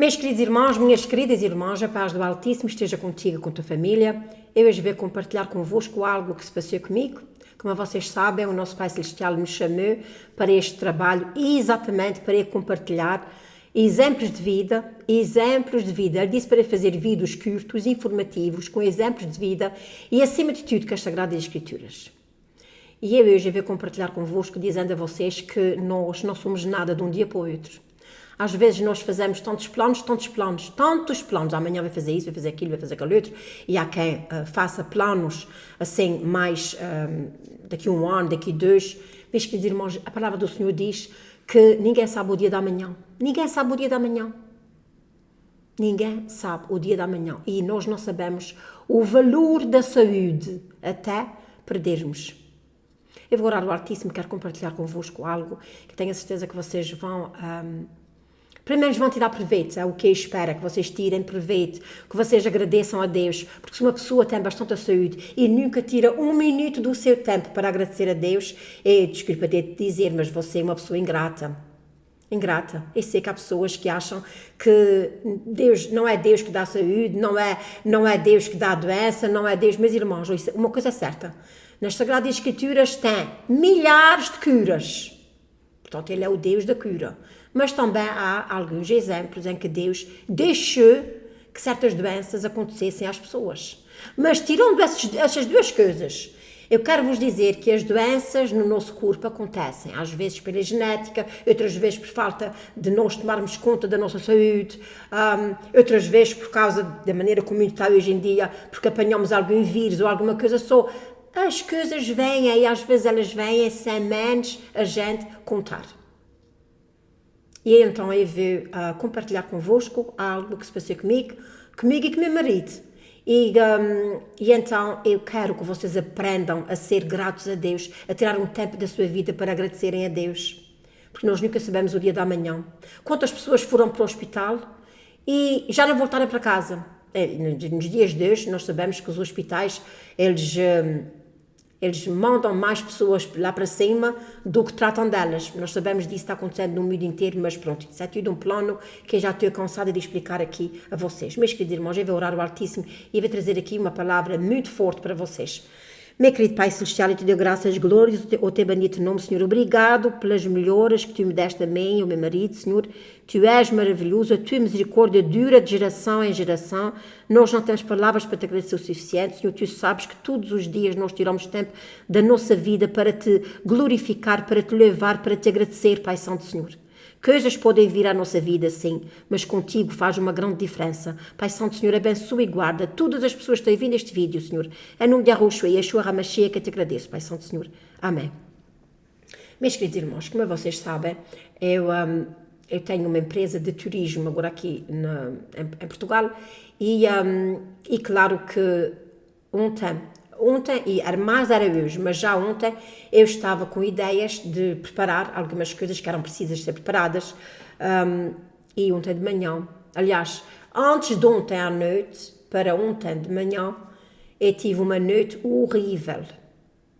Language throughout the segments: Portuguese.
Meus queridos irmãos, minhas queridas irmãs, a paz do Altíssimo esteja contigo e com a tua família. Eu hoje venho compartilhar convosco algo que se passou comigo. Como vocês sabem, o nosso Pai Celestial nos chamou para este trabalho e exatamente para compartilhar exemplos de vida. Ele disse para fazer vídeos curtos, informativos, com exemplos de vida e, acima de tudo, com as Sagradas Escrituras. E eu hoje venho compartilhar convosco, dizendo a vocês que nós não somos nada de um dia para o outro. Às vezes nós fazemos tantos planos. Amanhã vai fazer isso, vai fazer aquilo, vai fazer aquilo outro. E há quem faça planos assim mais daqui a um ano, daqui a dois. Meus queridos irmãos, a palavra do Senhor diz que ninguém sabe o dia da manhã. Ninguém sabe o dia da manhã. Ninguém sabe o dia da manhã. E nós não sabemos o valor da saúde até perdermos. Eu vou orar ao Altíssimo, quero compartilhar convosco algo que tenho a certeza que vocês vão... Primeiro vão tirar proveito, é o que eu espero, que vocês tirem proveito, que vocês agradeçam a Deus, porque se uma pessoa tem bastante saúde e nunca tira um minuto do seu tempo para agradecer a Deus, desculpa de dizer, mas você é uma pessoa ingrata. Eu sei que há pessoas que acham que Deus não é Deus que dá saúde, não é Deus que dá doença, não é Deus, meus irmãos, uma coisa é certa, nas Sagradas Escrituras tem milhares de curas, portanto ele é o Deus da cura. Mas também há alguns exemplos em que Deus deixou que certas doenças acontecessem às pessoas. Mas tirando essas duas coisas, eu quero vos dizer que as doenças no nosso corpo acontecem, às vezes pela genética, outras vezes por falta de nós tomarmos conta da nossa saúde, outras vezes por causa da maneira como está hoje em dia, porque apanhamos algum vírus ou alguma coisa só. As coisas vêm e às vezes elas vêm sem menos a gente contar. E então eu vou compartilhar convosco algo que se passou comigo e com meu marido. E então eu quero que vocês aprendam a ser gratos a Deus, a tirar um tempo da sua vida para agradecerem a Deus. Porque nós nunca sabemos o dia da manhã. Quantas pessoas foram para o hospital e já não voltaram para casa? Nos dias de hoje nós sabemos que os hospitais, eles mandam mais pessoas lá para cima do que tratam delas. Nós sabemos disso, está acontecendo no mundo inteiro, mas pronto, isso é tudo um plano que eu já estou cansada de explicar aqui a vocês. Meus queridos irmãos, eu vou orar ao Altíssimo e vou trazer aqui uma palavra muito forte para vocês. Meu querido Pai Celestial, eu te dou graças e glórias ao teu bendito nome, Senhor. Obrigado pelas melhoras que tu me deste a mim e ao meu marido, Senhor. Tu és maravilhoso, a tua misericórdia dura de geração em geração. Nós não temos palavras para te agradecer o suficiente, Senhor. Tu sabes que todos os dias nós tiramos tempo da nossa vida para te glorificar, para te levar, para te agradecer, Pai Santo, Senhor. Coisas podem vir à nossa vida, sim, mas contigo faz uma grande diferença. Pai Santo, Senhor, abençoa e guarda todas as pessoas que têm vindo este vídeo, Senhor. Em nome de Arroxo e Yeshua Hamashia, que eu te agradeço, Pai Santo, Senhor. Amém. Meus queridos irmãos, como vocês sabem, eu tenho uma empresa de turismo agora aqui em Portugal e claro que ontem e mais era hoje, mas já ontem eu estava com ideias de preparar algumas coisas que eram precisas ser preparadas e ontem de manhã, aliás, antes de ontem à noite para ontem de manhã, eu tive uma noite horrível.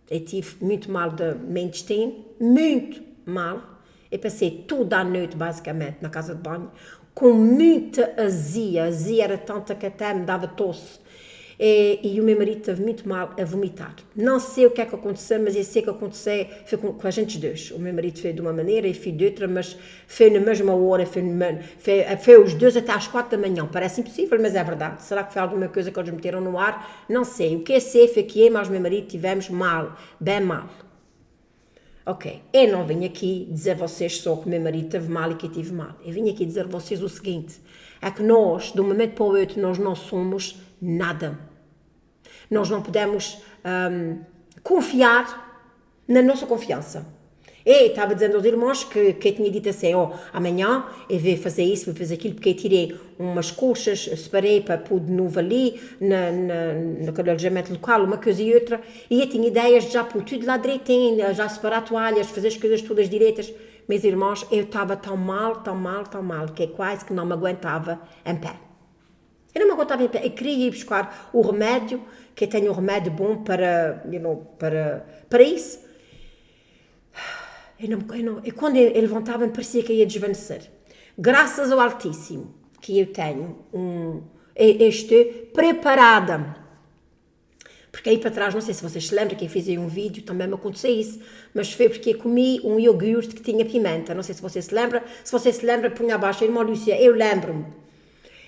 Eu tive muito mal de meu intestino, muito mal. Eu passei toda a noite basicamente na casa de banho com muita azia. A azia era tanta que até me dava tosse. E o meu marido esteve muito mal a vomitar. Não sei o que é que aconteceu, mas eu sei que aconteceu, foi com a gente dois. O meu marido fez de uma maneira e fez de outra, mas foi na mesma hora, foi os dois até às 4 da manhã. Parece impossível, mas é verdade. Será que foi alguma coisa que eles meteram no ar? Não sei. O que eu sei foi que eu e mais o meu marido tivemos mal, bem mal. Ok, eu não vim aqui dizer a vocês só que o meu marido teve mal e que eu tive mal. Eu vim aqui dizer a vocês o seguinte, é que nós, de um momento para o outro, nós não somos nada. Nós não podemos confiar na nossa confiança. Eu estava dizendo aos irmãos que eu tinha dito assim, amanhã eu vou fazer isso, vou fazer aquilo, porque eu tirei umas coxas, separei para pôr de novo ali, naquele alojamento local, uma coisa e outra, e eu tinha ideias de já pôr tudo lá direitinho, já separar toalhas, fazer as coisas todas direitas. Meus irmãos, eu estava tão mal, que eu quase que não me aguentava em pé. Eu não me aguentava em pé, eu queria ir buscar o remédio, que eu tenho um remédio bom para isso. E quando eu levantava, parecia que eu ia desvanecer. Graças ao Altíssimo, que eu tenho, eu estou preparada. Porque aí para trás, não sei se vocês se lembram, que eu fiz aí um vídeo, também me aconteceu isso, mas foi porque eu comi um iogurte que tinha pimenta, não sei se vocês se lembram, se vocês se lembram, punha abaixo, irmã Lúcia, eu lembro-me.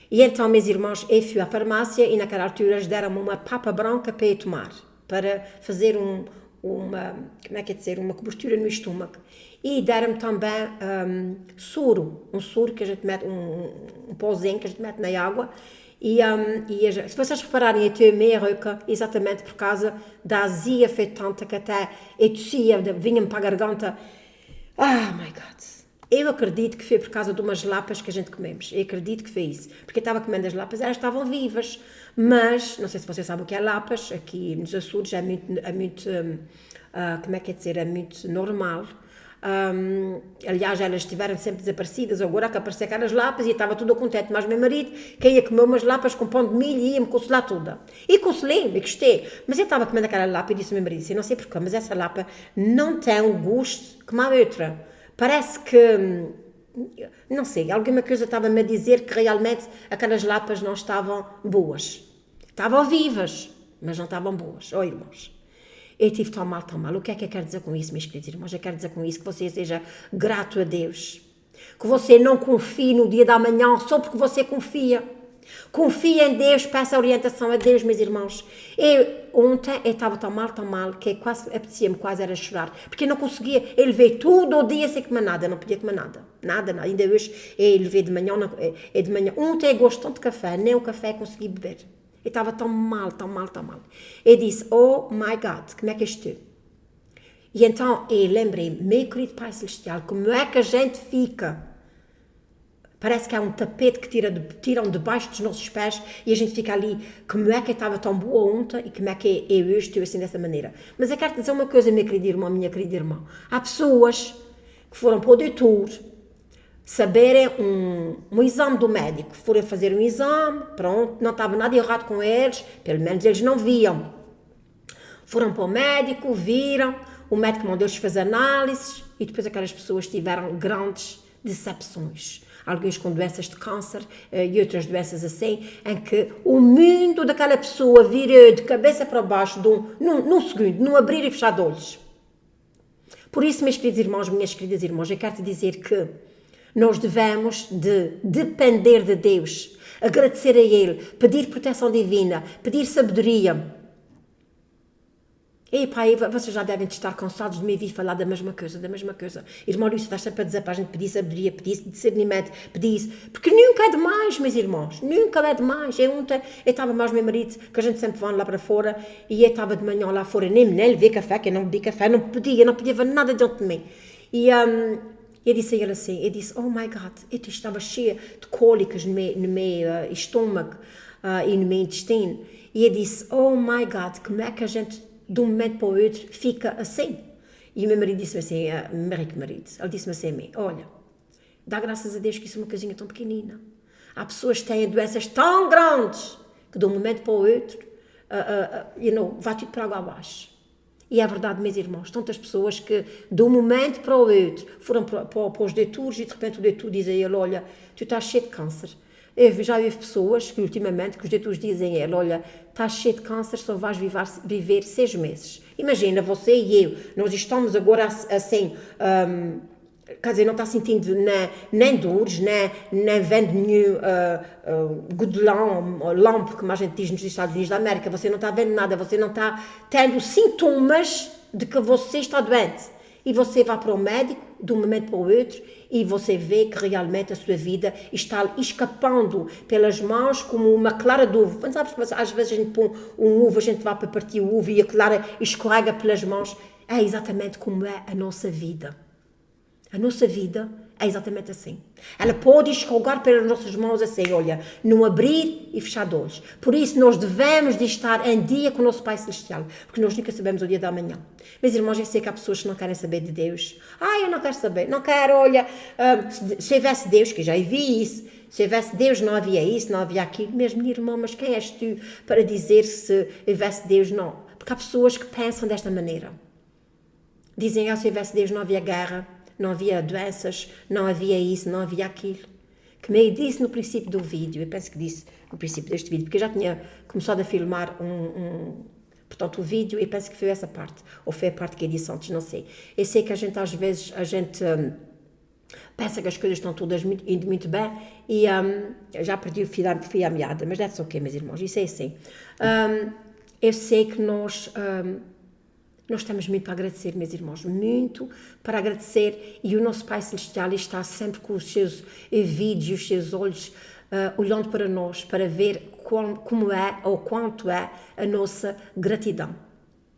E então, meus irmãos, eu fui à farmácia e naquela altura eles deram-me uma papa branca para eu tomar, para fazer uma cobertura no estômago. E deram-me também soro, um soro que a gente mete, um pozinho que a gente mete na água. Se vocês repararem, eu tenho meia roca exatamente por causa da azia feita tanta que até eu tossia, vinha-me para a garganta. Oh my God! Eu acredito que foi por causa de umas lapas que a gente comemos. Eu acredito que foi isso. Porque eu estava comendo as lapas, elas estavam vivas. Mas, não sei se vocês sabem o que é lapas, aqui nos Açores é muito é muito normal. Aliás, elas estiveram sempre desaparecidas, agora que apareceram aquelas lapas e eu estava tudo contente, mas meu marido que ia comer umas lapas com pão de milho e ia-me consolar toda. E consolei-me, gostei, mas eu estava comendo aquela lapa e disse ao meu marido, não sei porquê, mas essa lapa não tem o gosto como a outra, parece que, não sei, alguma coisa estava-me a dizer que realmente aquelas lapas não estavam boas, estavam vivas, mas não estavam boas, irmãos. Eu tive tão mal. O que é que eu quero dizer com isso, meus queridos irmãos? Eu quero dizer com isso que você seja grato a Deus. Que você não confie no dia da manhã só porque você confia. Confia em Deus, peça orientação a Deus, meus irmãos. Ontem eu estava tão mal, que apetecia-me quase era chorar. Porque eu não conseguia, eu levei tudo o dia sem comer nada, não podia comer nada. Nada. Ainda hoje eu levei de manhã. Ontem eu gosto tanto de café, nem o café consegui beber. Eu estava tão mal. Eu disse, oh my God, como é que eu estou? E então eu lembrei, meu querido Pai Celestial, como é que a gente fica? Parece que há um tapete que tiram debaixo dos nossos pés e a gente fica ali, como é que eu estava tão boa ontem e como é que eu hoje estou assim dessa maneira. Mas eu quero te dizer uma coisa, minha querida irmã. Há pessoas que foram para o doutor, saberem um exame do médico, foram fazer um exame, pronto, não estava nada errado com eles, pelo menos eles não viam. Foram para o médico, viram, o médico mandou-lhes fazer análises e depois aquelas pessoas tiveram grandes decepções. Alguns com doenças de câncer e outras doenças assim, em que o mundo daquela pessoa virou de cabeça para baixo num segundo, num abrir e fechar de olhos. Por isso, meus queridos irmãos, minhas queridas irmãs, eu quero te dizer que nós devemos de depender de Deus, agradecer a Ele, pedir proteção divina, pedir sabedoria. E pai, vocês já devem estar cansados de me ouvir falar da mesma coisa. Irmão Lúcio, estás sempre a dizer para a gente pedir sabedoria, pedir discernimento, pedir isso. Porque nunca é demais, meus irmãos, nunca é demais. Eu estava mais meu marido, que a gente sempre vai lá para fora, e eu estava de manhã lá fora, nem levei café, que eu não bebi café, não podia ver nada dentro de mim. E eu disse a ele assim, oh my God, eu estava cheia de cólicas no meu estômago e no meu intestino. E eu disse, oh my God, como é que a gente de um momento para o outro fica assim? E o meu marido disse-me assim, ele disse-me assim a mim, olha, dá graças a Deus que isso é uma coisinha tão pequenina. Há pessoas que têm doenças tão grandes que de um momento para o outro, vai tudo para água abaixo. E é verdade, meus irmãos, tantas pessoas que de um momento para o outro foram para os doutores e de repente o doutor diz a ele, olha, tu estás cheio de câncer. Eu já vi pessoas que ultimamente, que os doutores dizem a ele, olha, estás cheio de câncer, só vais viver 6 meses. Imagina, você e eu, nós estamos agora assim, quer dizer, não está sentindo nem dores, nem vendo nenhum lampo, como a gente diz nos Estados Unidos da América, você não está vendo nada, você não está tendo sintomas de que você está doente. E você vai para o médico, de um momento para o outro, e você vê que realmente a sua vida está escapando pelas mãos como uma clara de uva. Mas sabes, às vezes a gente põe um uva, a gente vai para partir o uva e a clara escorrega pelas mãos. É exatamente como é a nossa vida. A nossa vida é exatamente assim. Ela pode escorregar pelas nossas mãos assim, olha, no abrir e fechar de olhos. Por isso nós devemos de estar em dia com o nosso Pai Celestial, porque nós nunca sabemos o dia da manhã. Meus irmãos, eu sei que há pessoas que não querem saber de Deus. Eu não quero saber, não quero, olha, se houvesse Deus, que já vi isso, se houvesse Deus não havia isso, não havia aquilo. Mesmo, minha irmã, mas quem és tu para dizer se houvesse Deus? Não. Porque há pessoas que pensam desta maneira. Dizem, se houvesse Deus não havia guerra, não havia doenças, não havia isso, não havia aquilo. que me disse no princípio do vídeo, eu penso que disse no princípio deste vídeo, porque eu já tinha começado a filmar portanto, o vídeo, e penso que foi essa parte, ou foi a parte que eu disse antes, não sei. Eu sei que às vezes, pensa que as coisas estão todas indo muito bem, e já perdi o fio à meada, mas that's ok, meus irmãos, isso é assim. Eu sei que nós temos muito para agradecer, meus irmãos, muito para agradecer, e o nosso Pai Celestial está sempre com os seus vídeos, os seus olhos, olhando para nós, para ver como é, ou quanto é a nossa gratidão.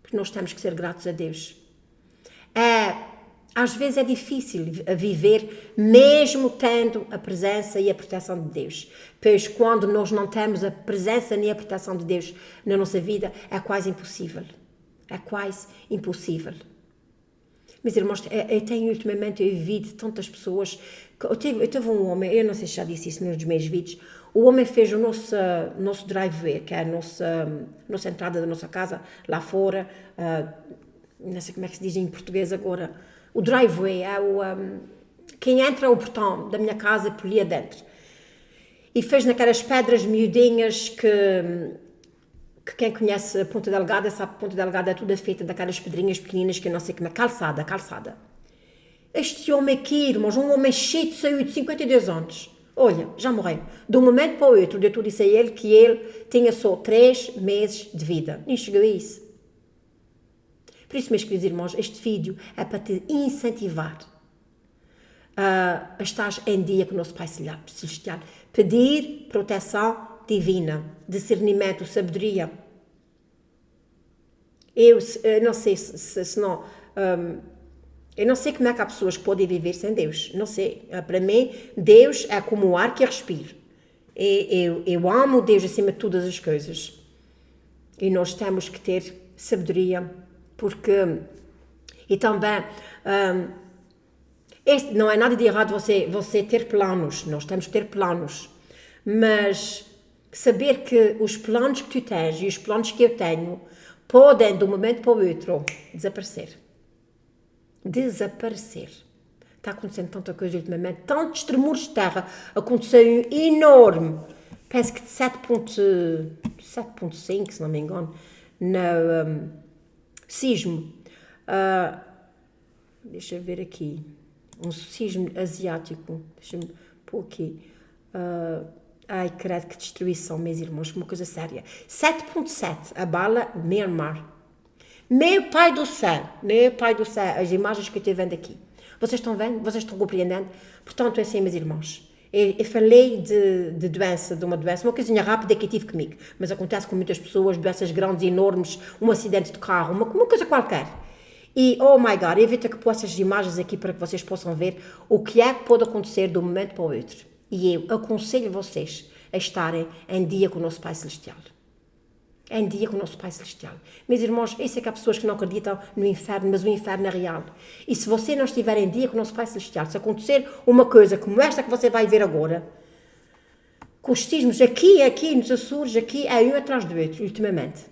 Porque nós temos que ser gratos a Deus. Às vezes é difícil viver, mesmo tendo a presença e a proteção de Deus. Pois quando nós não temos a presença nem a proteção de Deus na nossa vida, é quase impossível. É quase impossível. Meus irmãos, eu tenho ultimamente ouvido tantas pessoas. Eu tive um homem, eu não sei se já disse isso nos meus vídeos. O homem fez o nosso driveway, que é a nossa entrada da nossa casa, lá fora. Não sei como é que se diz em português agora. O driveway é quem entra o portão da minha casa por ali adentro. E fez naquelas pedras miudinhas que quem conhece a Ponta Delgada sabe que a Ponta Delgada é toda feita daquelas pedrinhas pequeninas que eu não sei como é, calçada. Este homem aqui, irmãos, um homem cheio de saúde, de 52 anos, olha, já morreu. De um momento para o outro, eu disse a ele que ele tinha só 3 meses de vida. Nem chegou a isso. Por isso, meus queridos irmãos, este vídeo é para te incentivar a estar em dia com o nosso Pai Celestial. Pedir proteção divina, discernimento, sabedoria. Eu não sei se não... eu não sei como é que há pessoas que podem viver sem Deus. Não sei. Para mim, Deus é como o ar que eu respiro. Eu amo Deus acima de todas as coisas. E nós temos que ter sabedoria, porque... E também... não é nada de errado você ter planos. Nós temos que ter planos. Mas saber que os planos que tu tens e os planos que eu tenho podem, de um momento para o outro, desaparecer. Está acontecendo tanta coisa ultimamente, tantos tremores de terra, aconteceu um enorme, penso que de 7.5, se não me engano, no sismo. Deixa eu ver aqui, um sismo asiático, deixa-me pôr aqui. Ai, credo, que destruição, meus irmãos, uma coisa séria. 7.7, abala Myanmar. Meu pai do céu, as imagens que eu estou vendo aqui. Vocês estão vendo? Vocês estão compreendendo? Portanto, é assim, meus irmãos. Eu falei de uma coisinha rápida que eu tive comigo, mas acontece com muitas pessoas, doenças grandes, enormes, um acidente de carro, uma coisa qualquer. E, oh my God, eu vou ter que pôr essas imagens aqui para que vocês possam ver o que é que pode acontecer de um momento para o outro. E eu aconselho vocês a estarem em dia com o nosso Pai Celestial. Em dia com o nosso Pai Celestial. Meus irmãos, eu sei que há pessoas que não acreditam no inferno, mas o inferno é real. E se você não estiver em dia com o nosso Pai Celestial, se acontecer uma coisa como esta que você vai ver agora, com os sismos aqui nos Açores, aqui é um atrás do outro, ultimamente.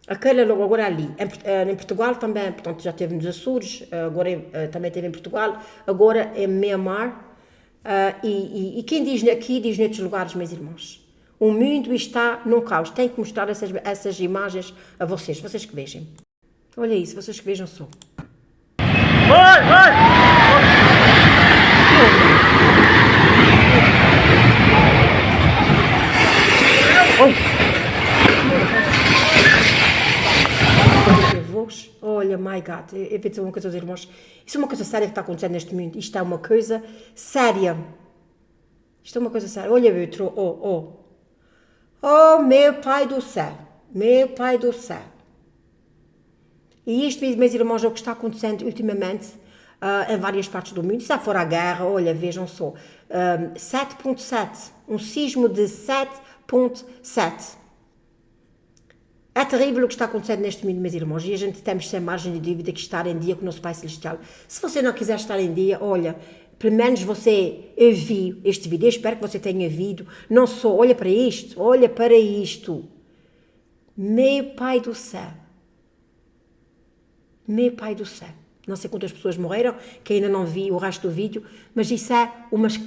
Aquela logo agora ali. Em Portugal também, portanto já teve nos Açores, agora também teve em Portugal, agora em Myanmar. E quem diz aqui, diz noutros lugares, meus irmãos. O mundo está num caos. Tenho que mostrar essas imagens a vocês que vejam. Olha isso, vocês que vejam só. Olha, my God, eu vou dizer uma coisa aos irmãos. Isso é uma coisa séria que está acontecendo neste mundo. Isto é uma coisa séria. Olha, outro, oh, meu Pai do céu. E isto, meus irmãos, é o que está acontecendo ultimamente em várias partes do mundo. Se for a guerra, olha, vejam só. 7.7, um sismo de 7.7. É terrível o que está acontecendo neste mundo, meus irmãos, e a gente temos sem margem de dúvida que estar em dia com o nosso Pai Celestial. Se você não quiser estar em dia, olha, pelo menos você ouviu este vídeo, eu espero que você tenha ouvido, não só, olha para isto, meu Pai do céu, Não sei quantas pessoas morreram, que ainda não vi o resto do vídeo, mas isso é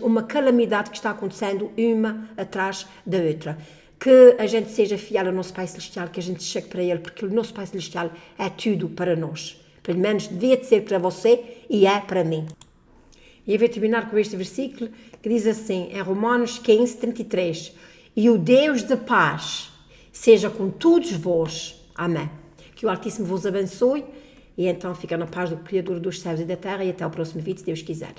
uma calamidade que está acontecendo uma atrás da outra. Que a gente seja fiel ao nosso Pai Celestial, que a gente chegue para Ele, porque o nosso Pai Celestial é tudo para nós. Pelo menos devia de ser para você e é para mim. E eu vou terminar com este versículo que diz assim, em Romanos 15, 33. E o Deus de paz seja com todos vós. Amém. Que o Altíssimo vos abençoe e então fica na paz do Criador dos céus e da terra e até o próximo vídeo, se Deus quiser.